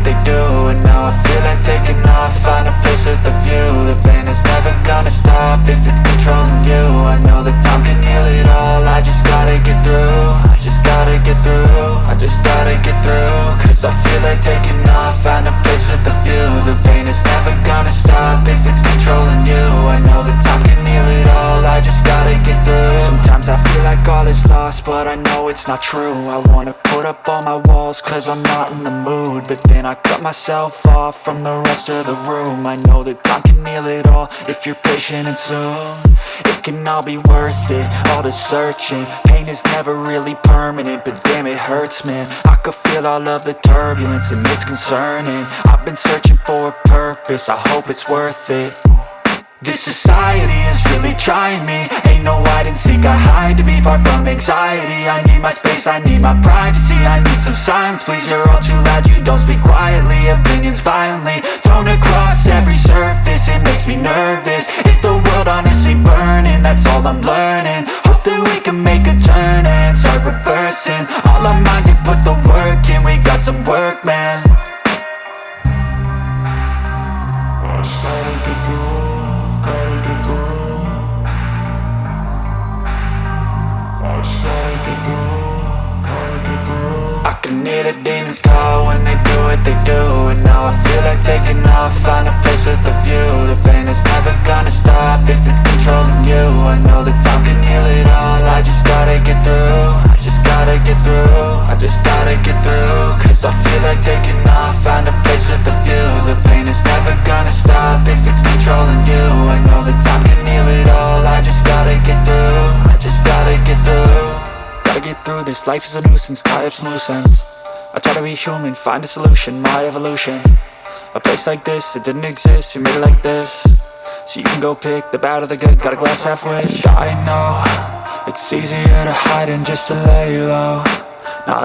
they do, and now I feel like taking off. Find a place with a view. The pain is never gonna stop if it's controlling you. I know that time can heal it all. I just gotta get through. I just gotta get through. I just gotta get through. Cause I feel like taking off. Find a place with a view. The pain is never gonna stop if it's controlling you. I know that time can heal it all. I just gotta get through. Sometimes I feel like all is lost, but I know it's not true. I wanna put up all my walls cause I'm not in the mood, but then I cut myself off from the rest of the room. I know that time can heal it all if you're patient and soon it can all be worth it, all the searching. Pain is never really permanent, but damn it hurts, man. I could feel all of the turbulence and it's concerning. I've been searching for a purpose, I hope it's worth it. This society is really trying me. Ain't no hide and seek, I hide to be far from anxiety. I need my space, I need my privacy. I need some silence, please, you're all too loud. You don't speak quietly, opinions violently thrown across every surface. It makes me nervous, it's the world honestly burning. That's all I'm learning, hope that we can make a turn and start reversing. All our minds, we put the work in. We got some work, man. I can hear the demons call when they do what they do, and now I feel like taking off. Find a place with a view. The pain is never gonna stop if it's controlling you. I know that time can heal it all. I just gotta get through. I just gotta get through. I just gotta get through. Cause I feel like taking off. Find a place with a view. The pain is never gonna stop if it's controlling you. I know that time can heal it all. I just gotta get through. I just gotta get through. Gotta get through this, life is a nuisance, tie up some loose ends. I try to be human, find a solution, my evolution. A place like this, it didn't exist, we made it like this. So you can go pick the bad or the good, got a glass halfway. I know, it's easier to hide than just to lay low. Not